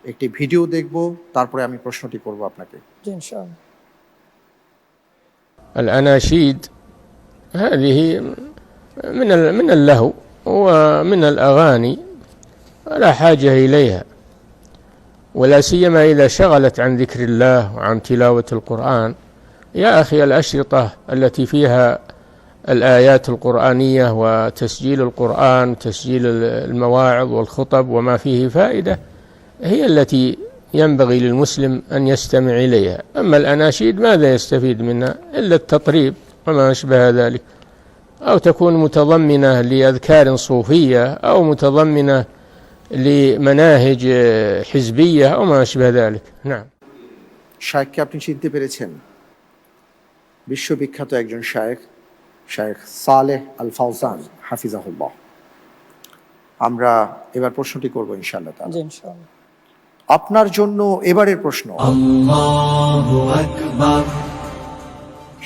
S3: একটি ভিডিও দেখব, তারপরে আমি প্রশ্নটি করব আপনাকে।
S2: জি ইনশাআল্লাহ।
S8: الأناشيد هذه من اللهو ومن الأغاني لا حاجة إليها، ولا سيما إذا شغلت عن ذكر الله وعن تلاوة القرآن. يا أخي، الأشرطة التي فيها الآيات القرآنية وتسجيل القرآن وتسجيل المواعظ والخطب وما فيه فائدة هي التي ينبغي للمسلم أن يستمع إليها. أما الأناشيد ماذا يستفيد منها إلا التطريب وما أشبه ذلك، أو تكون متضمنة لأذكار صوفية أو متضمنة لمناهج حزبية أو ما أشبه ذلك. نعم.
S3: শায়েখকে আপনি চিনতে পেরেছেন? বিশ্ববিখ্যাত একজন শায়েখ, শায়েখ সালেহ আল ফাওজান হাফিজাহুল্লাহ। আমরা এবার প্রশ্নটি করব ইনশাআল্লাহ তাআলা।
S2: জি ইনশাআল্লাহ।
S3: আপনার জন্য এবারের প্রশ্ন,
S1: আল্লাহু আকবার।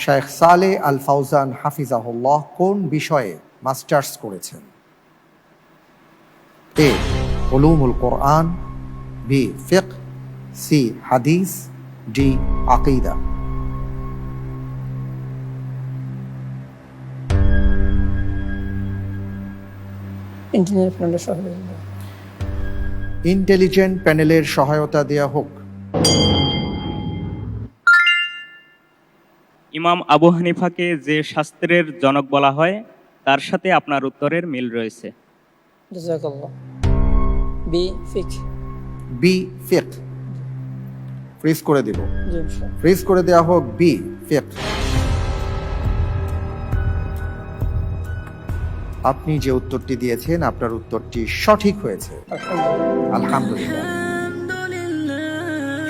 S3: শায়েখ সালেহ আল ফাওজান হাফিজাহুল্লাহ কোন বিষয়ে মাস্টার্স করেছেন? এ উলুমুল কোরআন, বি ফিকহ, সি হাদিস, ডি আকীদা। ইন্টেলিজেন্ট প্যানেলের সহায়তা দেয়া হোক।
S9: ইমাম আবু হানিফাকে যে শাস্ত্রের জনক বলা হয় তার সাথে আপনার উত্তরের মিল রয়েছে।
S2: জাযাকাল্লাহ। বি ফিকহ।
S3: বি ফিকহ ফ্রিজ করে দিব।
S2: জি ইনশাআল্লাহ।
S3: ফ্রিজ করে দেওয়া হোক বি ফিকহ। আপনি যে উত্তরটি দিয়েছেন আপনার উত্তরটি সঠিক হয়েছে, আলহামদুলিল্লাহ।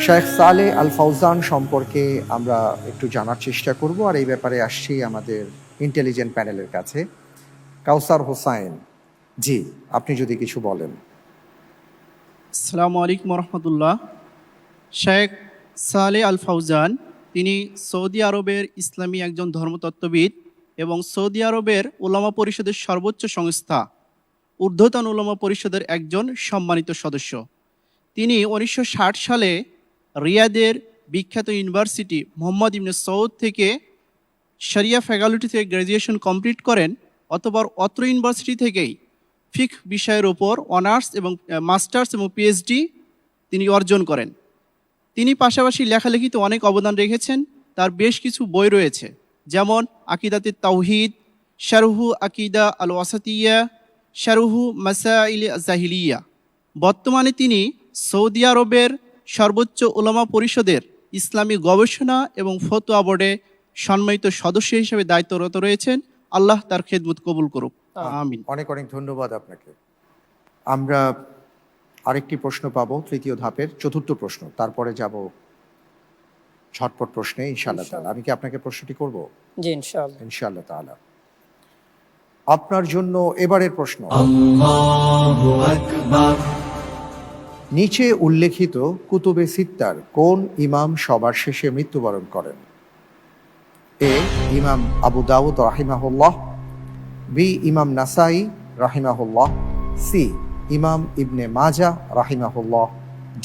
S3: শায়েখ সালেহ আল ফাওজান সম্পর্কে আমরা একটু জানার চেষ্টা করব, আর এই ব্যাপারে আসছি আমাদের ইন্টেলিজেন্ট প্যানেলের কাছে। কাউসার হোসাইন, জি আপনি যদি কিছু বলেন।
S10: আসসালামু আলাইকুম রহমতুল্লাহ। শেখ সালেহ আল ফাওজান তিনি সৌদি আরবের ইসলামী একজন ধর্মতত্ত্ববিদ এবং সৌদি আরবের উলামা পরিষদের সর্বোচ্চ সংস্থা ঊর্ধ্বতন উলামা পরিষদের একজন সম্মানিত সদস্য। তিনি 1960 সালে রিয়াদের বিখ্যাত ইউনিভার্সিটি মোহাম্মদ ইবনে সৌদ থেকে শরিয়া ফ্যাকাল্টি থেকে গ্র্যাজুয়েশন কমপ্লিট করেন। অতঃপর অত্র ইউনিভার্সিটি থেকেই ফিকহ বিষয়ের ওপর অনার্স এবং মাস্টার্স এবং পিএইচডি তিনি অর্জন করেন। তিনি পাশাপাশি লেখালেখিতে অনেক অবদান রেখেছেন। তার বেশ কিছু বই রয়েছে, যেমন আকিদাতে তাওহীদ, শারহু আকিদা আল ওয়াসাতিয়া, শারহু মাসাইল জাহিলিয়া। বর্তমানে তিনি সৌদি আরবের সর্বোচ্চ উলামা পরিষদের ইসলামী গবেষণা এবং ফতোয়া বোর্ডে সম্মানিত সদস্য হিসেবে দায়িত্বরত রয়েছেন। আল্লাহ তার খেদমত কবুল করুক। আমিন।
S3: অনেক অনেক ধন্যবাদ আপনাকে। আমরা আরেকটি প্রশ্ন পাবো তৃতীয় ধাপের, চতুর্থ প্রশ্ন, তারপরে যাব ঝটপট প্রশ্নে ইনশাআল্লাহ তাআলা। আমি কি আপনাকে প্রশ্নটি করব?
S2: জি ইনশাআল্লাহ।
S3: ইনশাআল্লাহ তাআলা। আপনার জন্য এবারের প্রশ্ন,
S1: Allahu Akbar,
S3: নিচে উল্লেখিত কুতুবে সিত্তার কোন ইমাম সবার শেষে মৃত্যুবরণ করেন? এ ইমাম আবু দাউদ রাহিমাহুল্লাহ, বি ইমাম নাসাই রাহিমাহুল্লাহ, সি ইমাম ইবনে মাজা রাহিমাহুল্লাহ,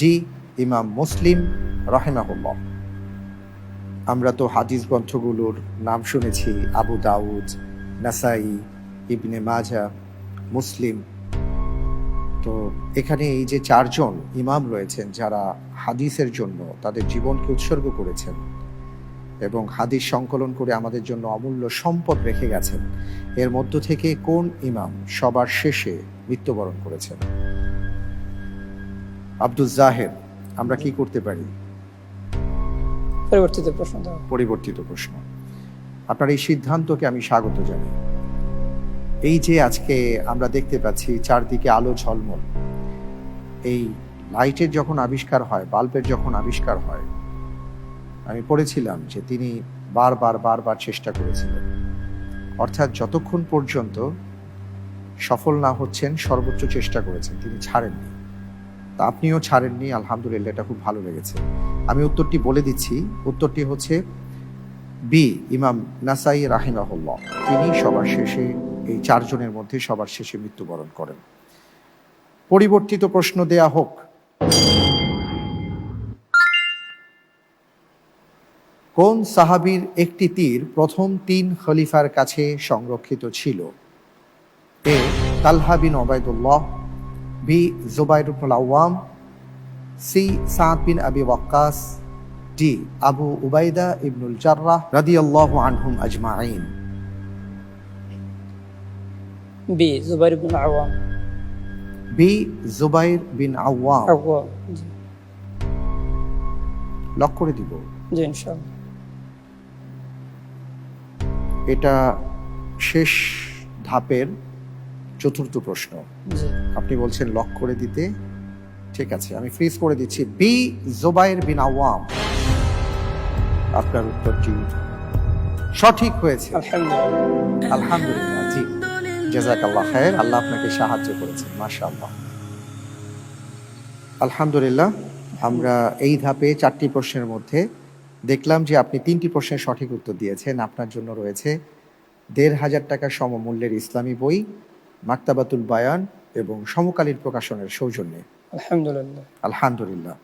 S3: ডি ইমাম মুসলিম রাহিমাহুল্লাহ। আমরা তো হাদিস গ্রন্থগুলোর নাম শুনেছি, আবু দাউদ, নাসাই, ইবনে মাজা, মুসলিম। তো এখানে এই যে চারজন ইমাম রয়েছেন যারা হাদিসের জন্য তাদের জীবনকে উৎসর্গ করেছেন এবং হাদিস সংকলন করে আমাদের জন্য অমূল্য সম্পদ রেখে গেছেন, এর মধ্য থেকে কোন ইমাম সবার শেষে মৃত্যুবরণ করেছেন? আব্দুল জাহের, আমরা কি করতে পারি?
S2: পরিবর্তিত প্রশ্ন দাও।
S3: পরিবর্তিত প্রশ্ন। আপনার এই সিদ্ধান্তকে আমি স্বাগত জানাই। এই যে আজকে আমরা দেখতে পাচ্ছি চারদিকে আলো ঝলমল, এই লাইটের যখন আবিষ্কার হয়, বাল্বের যখন আবিষ্কার হয়, আমি পড়েছিলাম যে তিনি বারবার চেষ্টা করেছিলেন, অর্থাৎ যতক্ষণ পর্যন্ত সফল না হচ্ছেন সর্বোচ্চ চেষ্টা করেছেন, তিনি ছাড়েননি। তা আপনিও ছাড়েননি, আলহামদুলিল্লাহ, এটা খুব ভালো লেগেছে। আমি উত্তরটি বলে দিচ্ছি, উত্তরটি হচ্ছে বি ইমাম নাসাই রাহিমাহুল্লাহ, তিনি সবার শেষে, এই চারজনের মধ্যে সবার শেষে মৃত্যুবরণ করেন। পরিবর্তিত প্রশ্ন দেয়া হোক। কোন সাহাবীর একটি তীর প্রথম 3 খলিফার কাছে সংরক্ষিত ছিল? এ তালহা বিন ওবায়দুল্লাহ, বি জুবাইর ইবনুল আওয়াম, সি সাদ বিন আবি ওয়াক্কাস, ডি আবু উবাইদা ইবনুল জাররাহ রাদিয়াল্লাহু আনহুম আজমাইন।
S2: বি জুবাইর ইবনুল আওয়াম।
S3: বি জুবাইর বিন আওয়াম।
S2: জি
S3: লক করে দিব।
S2: জি ইনশাআল্লাহ।
S3: এটা শেষ ধাপের চতুর্থ প্রশ্ন।
S2: জি
S3: আপনি বলছেন লক করে দিতে, ঠিক আছে, আমি ফ্রিজ করে দিচ্ছি। বি জুবাইর বিন আওয়াম, আপনার উত্তরটি সঠিক হয়েছে।
S2: আলহামদুলিল্লাহ।
S3: আলহামদুলিল্লাহ, জি, জাযাকাল্লাহ খায়ের, আল্লাহ আপনাকে সাহায্য করেছেন, মাশাআল্লাহ। আলহামদুলিল্লাহ, আমরা এই ধাপে 4টি প্রশ্নের মধ্যে দেখলাম যে আপনি 3টি প্রশ্নের সঠিক উত্তর দিয়েছেন। আপনার জন্য রয়েছে 1,500 টাকা সমমূল্যের ইসলামী বই, মাকতাবাতুল বায়ান এবং সমকালীন প্রকাশনের সৌজন্যে।
S2: আলহামদুলিল্লাহ।
S3: আলহামদুলিল্লাহ।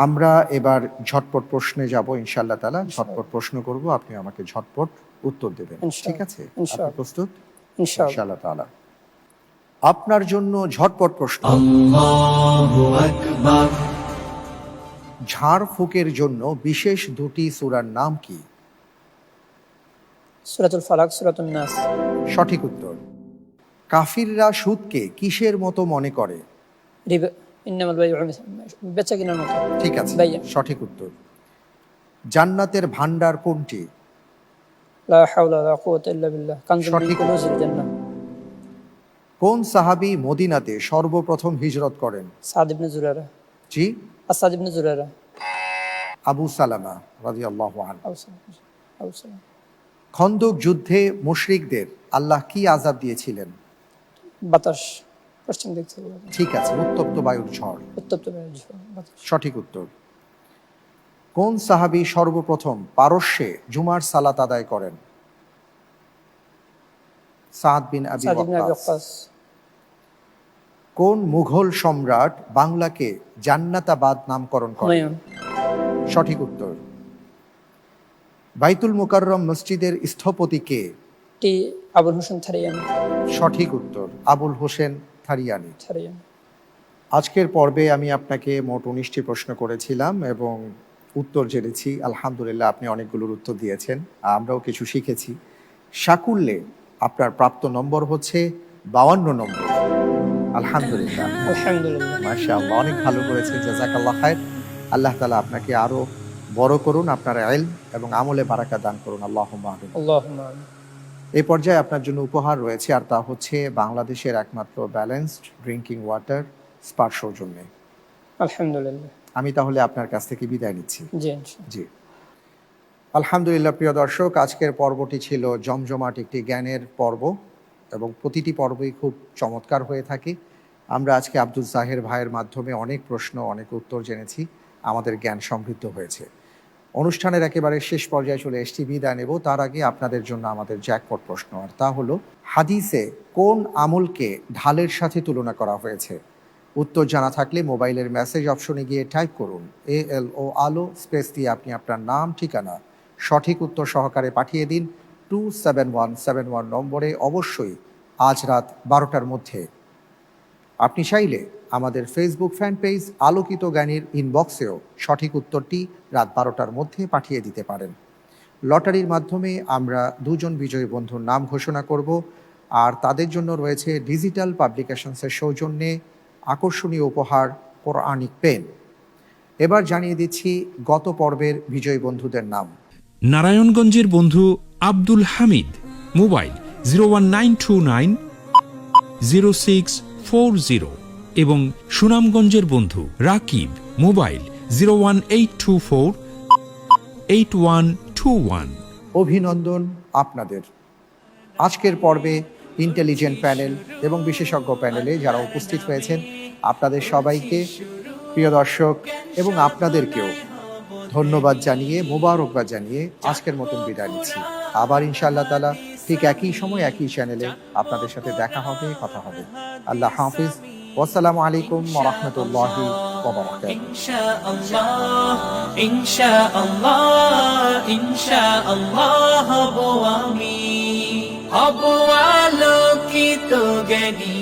S3: আমরা এবার ঝটপট প্রশ্নে যাব ইনশাআল্লাহ তাআলা। ঝটপট প্রশ্ন করব, আপনি আমাকে ঝটপট উত্তর দেবেন, ঠিক আছে? আপনি প্রস্তুত? ইনশাআল্লাহ তাআলা। আপনার জন্য ঝটপট প্রশ্ন,
S1: Allahu Akbar,
S3: ঝাড়ফুঁকের জন্য বিশেষ 2টি সূরার নাম কি?
S2: সূরাতুল ফালাক, সূরাতুন নাস।
S3: সঠিক উত্তর। কাফিররা সুদকে কিসের মতো মনে করে?
S2: রিবা, ইন্নামাল বাইউ বেচা কিনার মতো।
S3: ঠিক আছে,
S2: বাইয়া।
S3: সঠিক উত্তর। জান্নাতের ভান্ডার কোনটি?
S2: লা হাওলা ওয়ালা কুওয়াতা ইল্লা বিল্লাহ, কানজুল মিন
S3: সঠিক।
S2: কুনুজিল জান্নাহ।
S3: কোন সাহাবী মদিনাতে সর্বপ্রথম হিজরত করেন?
S2: সাদ ইবনে জুরারা।
S3: জি,
S2: আসাদ ইবনে জুরারা।
S3: আবু সালামা রাদিয়াল্লাহু আনহু।
S2: আবু সালাম।
S3: খন্দক যুদ্ধে মুশরিকদের আল্লাহ কি আযাব দিয়েছিলেন?
S2: বাতাস, পশ্চিম দিক থেকে
S3: ঠিক আছে, উত্তপ্ত বায়ুর ঝড়।
S2: উত্তপ্ত বায়ুর ঝড়, বাতাস।
S3: সঠিক উত্তর। কোন সাহাবী সর্বপ্রথম পারস্যে জুমার সালাত আদায় করেন? সাদ বিন আবি
S2: সাদ ইবনে আবি
S3: ওয়াক্কাস।
S2: ওয়াক্কাস।
S3: কোন মুঘল সম্রাট বাংলাকে জান্নাতাবাদ নামকরণ করেন?
S2: হুমায়ুন।
S3: সঠিক উত্তর। বাইতুল মুকাররম মসজিদের স্থপতি কে?
S2: টি আবুল হোসেন থারিয়ানি।
S3: সঠিক উত্তর, আবুল হোসেন থারিয়ানি।
S2: থারিয়ানি।
S3: আজকের পর্বে আমি আপনাকে মোট 19টি প্রশ্ন করেছিলাম এবং উত্তর জেনেছি। আলহামদুলিল্লাহ, আপনি অনেকগুলোর উত্তর দিয়েছেন, আমরাও কিছু শিখেছি। সাকুল্যে আপনার প্রাপ্ত নম্বর হচ্ছে 52 নম্বর। আলহামদুলিল্লাহ,
S2: আলহামদুলিল্লাহ।
S3: মাশাআল্লাহ, অনেক ভালো করেছেন, জাযাকাল্লাহ খায়ের। আল্লাহ তাআলা আপনাকে আরো বড় করুন, আপনার ইলম এবং আমলে বারাকা দান করুন। আল্লাহুম্মা আমিন।
S2: আল্লাহুম্মা আমিন।
S3: এই পর্যায়ে আপনার জন্য উপহার রয়েছে, আর তা হচ্ছে বাংলাদেশের একমাত্র ব্যালেন্সড ড্রিঙ্কিং ওয়াটার স্পার সৌজন্যে।
S2: আলহামদুলিল্লাহ।
S3: আমি তাহলে আপনার কাছ থেকে বিদায় নিচ্ছি।
S2: জি ইনশাআল্লাহ।
S3: জি আলহামদুলিল্লাহ। প্রিয় দর্শক, আজকের পর্বটি ছিল জমজমাট একটি জ্ঞানের পর্ব এবং প্রতিটি পর্বই খুব চমৎকার হয়ে থাকে। আমরা আজকে আব্দুল জাহের ভাইয়ের মাধ্যমে অনেক প্রশ্ন, অনেক উত্তর জেনেছি, আমাদের জ্ঞান সমৃদ্ধ হয়েছে। অনুষ্ঠানের একেবারে শেষ পর্যায়ে চলে এসেছি, বিদায় নেব। তার আগে আপনাদের জন্য আমাদের জ্যাকপট প্রশ্ন, আর তা হলো হাদিসে কোন আমলকে ঢালের সাথে তুলনা করা হয়েছে? উত্তর জানা থাকলে মোবাইলের মেসেজ অপশনে গিয়ে টাইপ করুন ALO আলো স্পেস দিয়ে আপনি আপনার নাম, ঠিকানা, সঠিক উত্তর সহকারে পাঠিয়ে দিন 27171 নম্বরে, অবশ্যই আজ রাত 12টার মধ্যে। আপনি চাইলে আমাদের ফেসবুক ফ্যান পেজ আলোকিত জ্ঞানীর ইনবক্সেও সঠিক উত্তরটি রাত 12টার মধ্যে পাঠিয়ে দিতে পারেন। লটারির মাধ্যমে আমরা 2 জন বিজয়ী বন্ধুর নাম ঘোষণা করব, আর তাদের জন্য রয়েছে ডিজিটাল পাবলিকেশনসের সৌজন্যে আকর্ষণীয় উপহার কোরআনিক পেন। এবার জানিয়ে দিচ্ছি গত পর্বের বিজয়ী বন্ধুদের নাম।
S4: নারায়ণগঞ্জের বন্ধু আব্দুল হামিদ, মোবাইল 01929 0640 এবং সুনামগঞ্জের বন্ধু রাকিব, মোবাইল 01824 8121।
S3: অভিনন্দন আপনাদের। আজকের পর্বে ইন্টেলিজেন্ট প্যানেল এবং বিশেষজ্ঞ প্যানেলে যারা উপস্থিত হয়েছেন, আপনাদের সবাইকে, প্রিয় দর্শক এবং আপনাদেরকেও ধন্যবাদ জানিয়ে, মোবারকবাদ জানিয়ে আজকের মতন বিদায় নিচ্ছি। আবার ইনশাআল্লাহ তাআলা ঠিক একই সময় একই চ্যানেলে আপনাদের সাথে দেখা হবে, কথা হবে। আল্লাহ হাফিজ। ওয়াসসালামু আলাইকুম ওয়া রাহমাতুল্লাহি ওয়া বারাকাতুহু।
S1: ইনশাআল্লাহ ইনশাআল্লাহ ইনশাআল্লাহ হব আমি, হব আলোকিত জ্ঞানী।